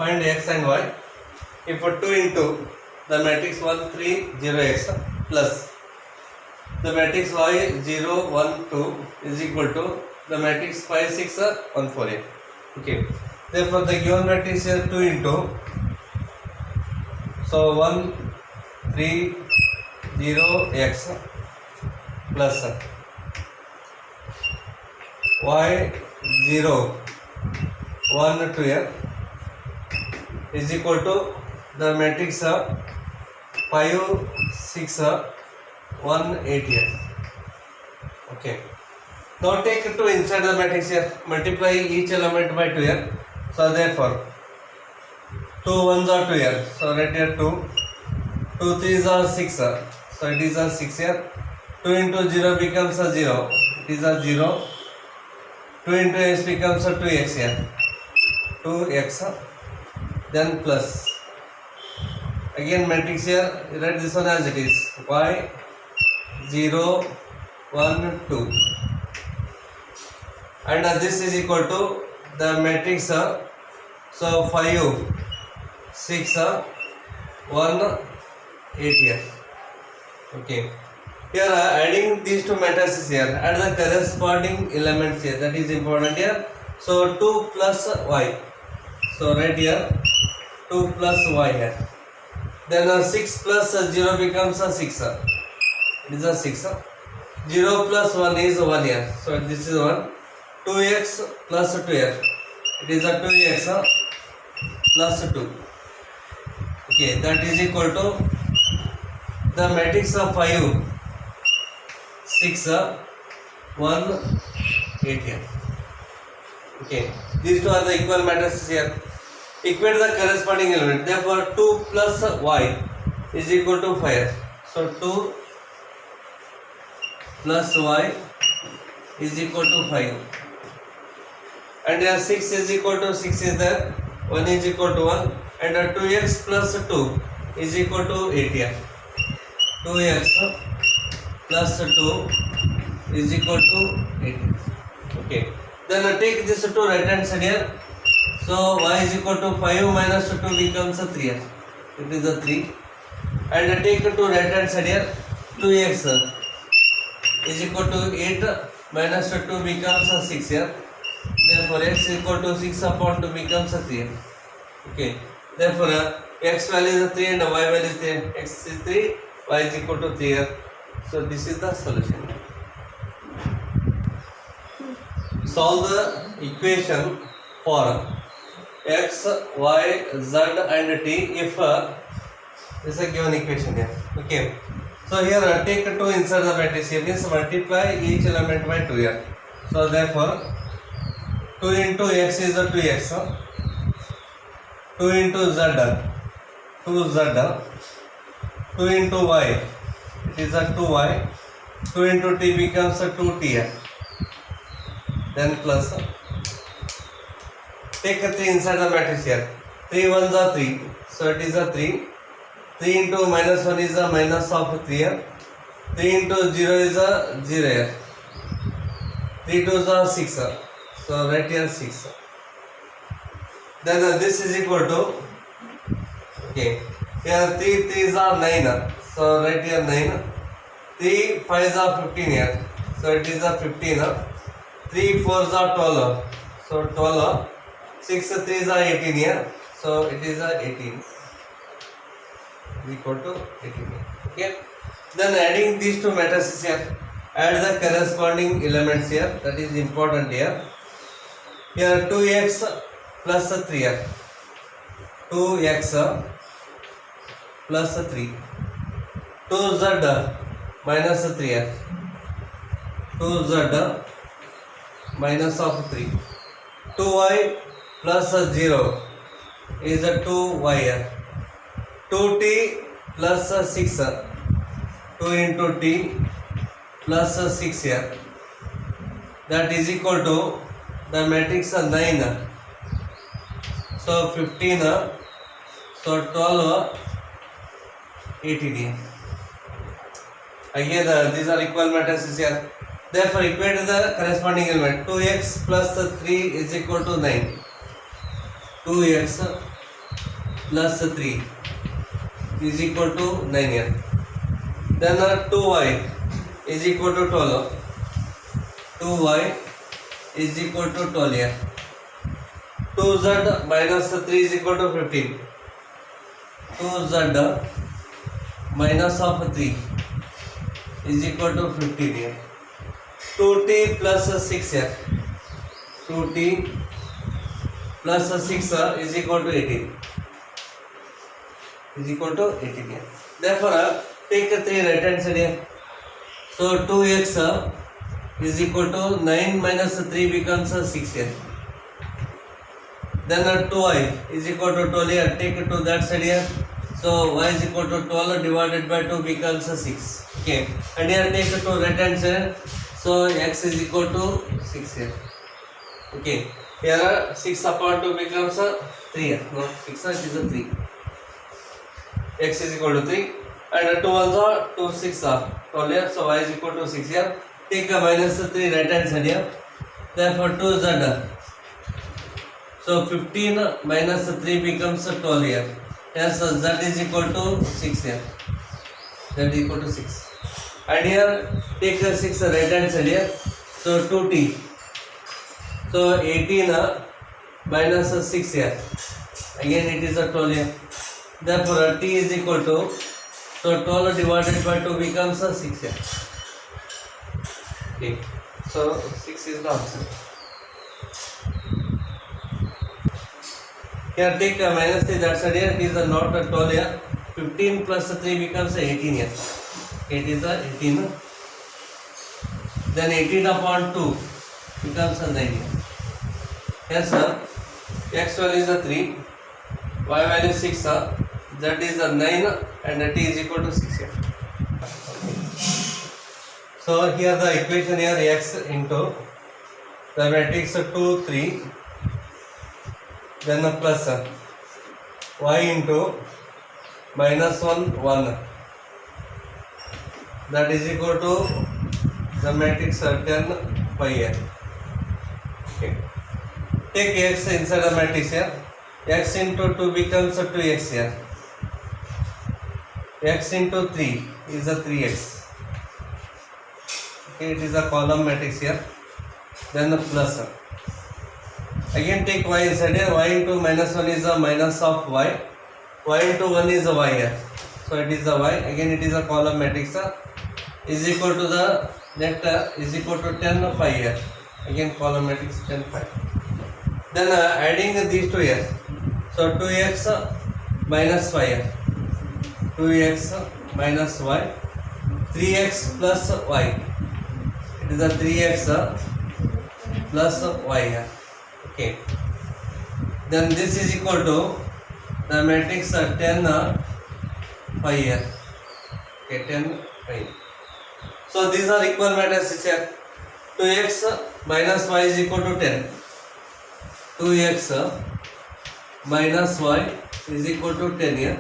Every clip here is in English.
find x and y. If 2 into the matrix 1 3 0 x plus the matrix y 0 1 2 is equal to the matrix 5 6 1 4 8. Okay. Therefore, the given matrix is 2 into so 1 3 0 x plus y 0 1 2 is equal to the matrix 5 6 1 8 here. Okay. Now take 2 inside the matrix here. Multiply each element by 2 here. So therefore 2 1s are 2 here. So write here 2. 2 3s are 6. So it is a 6 here. 2 into 0 becomes a 0. It is a 0. 2 into x becomes a 2x here. 2x. Then plus. Again matrix here. Write this one as it is. Y 0 1 2. And this is equal to the matrix so 5 6 1 8 here. Okay. Here adding these two matrices here, add the corresponding elements here, that is important here. So 2 plus y, so right here 2 plus y here. Then 6 plus 0 becomes a 6. It is a 6. 0 plus 1 is 1 here. So this is 1. 2x plus 2 here. It is a 2x plus 2. Okay, that is equal to the matrix of 5 6 1 8 here. Okay, these two are the equal matrices here. Equate the corresponding element. Therefore 2 plus y is equal to 5. So 2 plus y is equal to 5. And 6 is equal to 6 is there. 1 is equal to 1. And 2x plus 2 is equal to 8 here. 2x plus 2 is equal to 8. Okay. Then take this to right hand side here. So y is equal to 5 minus 2 becomes a 3 here. It is a 3. And take to right hand side here. 2x is equal to 8 minus 2 becomes a 6 here. Therefore x is equal to 6 upon 2 becomes a 3. Okay. Therefore x value is 3 and y value is 3. X is 3, y is equal to 3 here. So this is the solution. Solve the equation for x, y, z and t if this is a given equation here. Okay. So here take 2 inside the matrix here, means multiply each element by 2 here. So therefore 2 into x is a 2x, 2 into z 2z, 2 into y it is a 2y, 2 into t becomes a 2t here. Then plus take 3 inside the matrix here. 3 1s are 3, so it is a 3. 3 into minus 1 is a minus of 3 here. 3 into 0 is a 0 here. 3 2s are 6, so right here 6. Then this is equal to, okay, here 3 3s are 9, so right here 9. 3 5s are 15 here, so it is a 15. 3 4s are 12, so 12. 6 3s are 18 here, so it is a 18 equal to 18. Okay. Then adding these two matrices here, add the corresponding elements here, that is important here. Here 2x plus 3 here, 2x plus 3, 2z minus 3 here, 2z minus of 3, 2y plus 0 is a 2y here, 2t plus 6, 2 into t plus 6 here, that is equal to the matrix 9. So 15, so 12, 18 here. Again these are equal matrices here. Therefore equate the corresponding element. 2x plus 3 is equal to 9. 2x plus 3 is equal to 9 here. Then 2y is equal to 12. 2y is equal to 12 here. 2z minus 3 is equal to 15. 2z minus of 3 is equal to 15 here. 2t plus 6 here. 2t plus 6 is equal to 18. Is equal to 18 here. Therefore, take 3 right hand side here. So 2x is equal to 9 minus 3 becomes 6 here. Then 2y is equal to 12 here. Take it to that side here. So y is equal to 12 divided by 2 becomes 6. Okay. And here take it to right hand side. So x is equal to 6 here. Okay. Here 6 upon 2 becomes 3 here. No, 6 it is a 3. X is equal to 3. And 2 also 2 6 12 here. So y is equal to 6 here. Take a minus 3 right hand side here. Therefore 2z. So 15 minus 3 becomes 12 here. Hence z is equal to 6 here. Z is equal to 6. And here take 6 right hand side here. So 2t. So 18 minus 6 here. Again it is a 12 here. Therefore t is equal to, so 12 divided by 2 becomes 6 here. Okay. So 6 is the answer. Here take minus 3 that side here. It is not a 12 here. 15 plus 3 becomes 18 here. It is a 18. Then 18 upon 2 becomes a 9 here. Yes, x value is a 3, y value is 6, z is a 9, and t is equal to 6 here. So here the equation here x into the matrix 2, 3, then a plus y into minus 1, 1. That is equal to the matrix 10, 5 here. Okay. Take x inside the matrix here. X into 2 becomes a 2x here. X into 3 is a 3x. Okay, it is a column matrix here. Then the plus. Again take y inside here. Y into minus 1 is a minus of y. Y into 1 is a y here. So it is a y. Again it is a column matrix. Is equal to the net is equal to 10, 5 here. Again column matrix 10, 5. Then adding these two here. So 2x minus 5 here. 2x minus y. 3x plus y. It is a 3x plus y here. Okay. Then this is equal to the matrix 10, 5 here. Okay, 10, 5. So these are equal matrices here. 2x minus y is equal to 10. 2x minus y is equal to 10 here.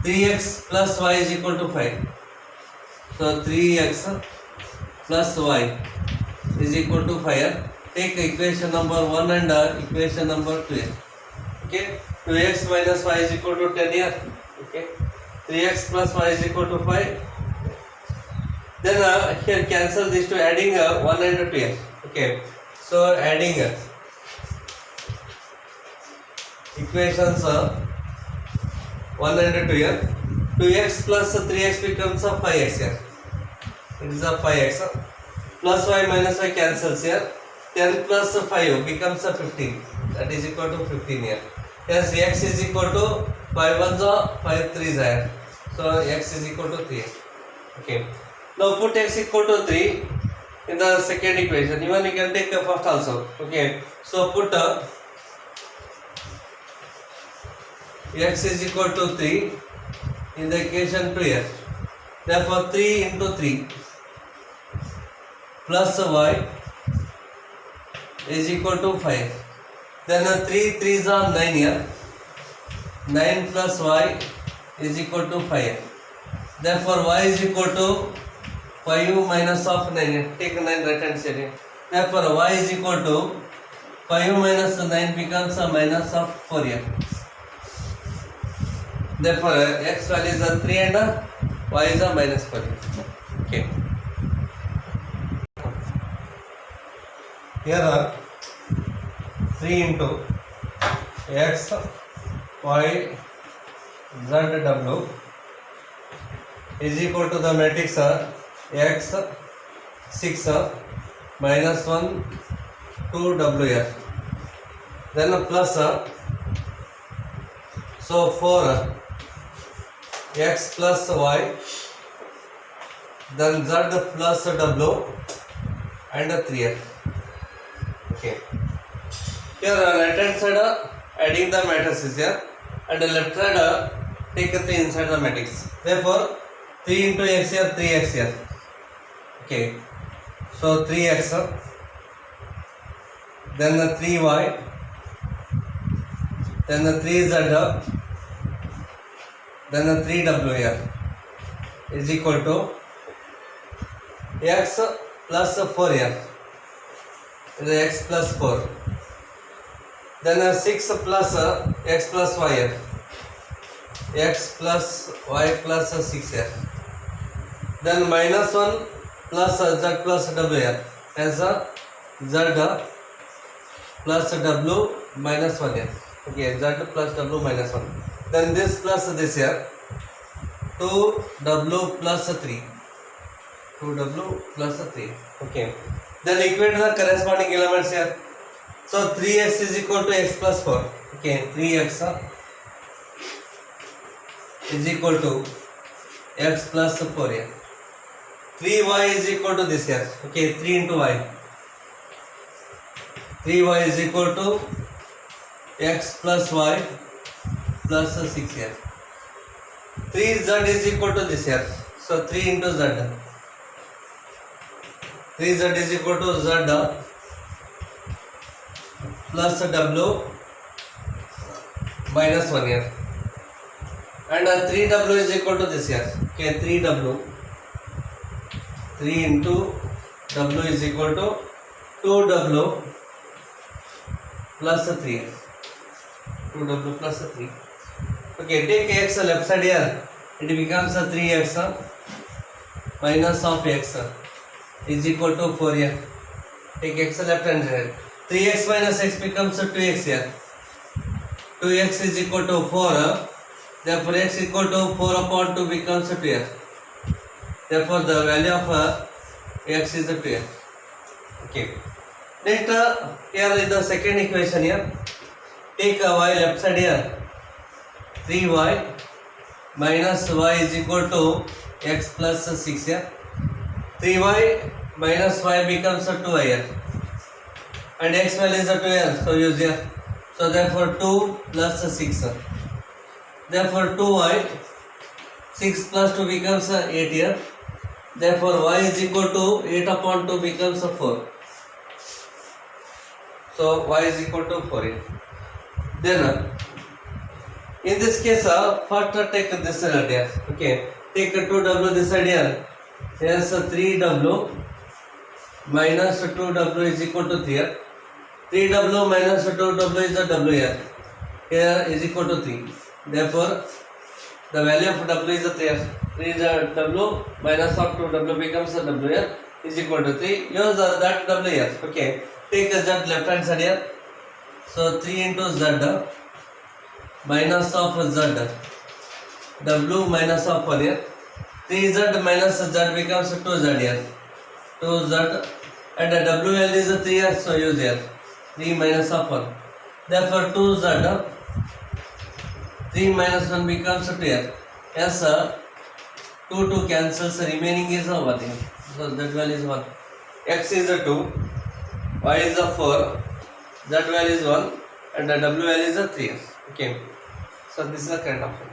3x plus y is equal to 5. So 3x plus y is equal to 5 here. Take equation number 1 and equation number 2 here. Okay. 2x minus y is equal to 10 here. Okay. 3x plus y is equal to 5. Then here cancel these two, adding 1 and 2 here. Okay. So adding equations 1 and 2 here. 2x plus 3x becomes a 5x here. It is a 5x. Plus y minus y cancels here. 10 plus 5 becomes a 15. That is equal to 15 here. Yes, x is equal to 5 1s 5 3s here. So x is equal to 3. Okay. Now put x equal to 3 in the second equation. Even you can take the first also. Okay. So put x is equal to 3 in the equation 2 here. Therefore 3 into 3 plus y is equal to 5. Then 3 3s are 9 here. 9 plus y is equal to 5. Therefore y is equal to 5 minus of 9. Take 9 right hand side. Therefore y is equal to 5 minus 9 becomes a minus of 4 here. Therefore, x value is 3 and y is -4. Okay. Here are 3 into x, y, z, w is equal to the matrix x 6 -1 2 w here. Then plus so 4 x plus y, then z plus w and 3x. Okay. Here right hand side adding the matrices here, and the left side take 3 inside the matrix. Therefore 3 into x here, 3x here. Okay. So 3x, then the 3y, then the 3z, then the 3w here is equal to x plus 4 here, the x plus 4, then 6 plus x plus y here, x plus y plus 6 here, then -1 plus z plus w here, as z plus w minus 1 here. Okay, z plus w minus 1. Then this plus this here, 2w plus 3. 2w plus 3. Okay. Then equate the corresponding elements here. So 3x is equal to x plus 4. Okay, 3x is equal to x plus 4 here. 3y is equal to this here. Okay, 3 into y. 3y is equal to x plus y plus 6 here. 3z is equal to this here. So 3 into z. 3z is equal to z plus w minus 1 here. And 3w is equal to this here. Okay, 3w. 3 into w is equal to 2w plus 3. 2w plus 3. Okay, take x left side here. It becomes 3x minus of x is equal to 4 here. Take x left hand side. 3x minus x becomes 2x here. 2x is equal to 4. Therefore, x equal to 4 upon 2 becomes 2x. Therefore, the value of x is 2x. Okay. Next, here is the second equation here. Take y left side here. 3y minus y is equal to x plus 6 here. 3y minus y becomes 2y here. And x value is 2 here. So use here. So therefore 2 plus 6. Therefore 2y, 6 plus 2 becomes 8 here. Therefore y is equal to 8 upon 2 becomes 4. So y is equal to 4 here. Then in this case first take this side here. Okay, take 2w this side here. Here's 3w minus 2w is equal to 3 here. 3w minus 2w is a w here. Here is equal to 3. Therefore the value of w is 3 here. 3 is a w minus of 2w becomes a w here is equal to 3. Use that w here. Okay, take z left hand side here. So 3 into z minus of z, w minus of 1 here. 3z minus z becomes 2z here. 2z and w value is 3 here, so use here. 3 minus of 1. Therefore 2z, 3 minus 1 becomes 2 here. Yes, 2 cancels, remaining is 1 here. So that value is 1. X is 2, y is 4, z value is 1 and w value is 3. Okay. So this is the correct option.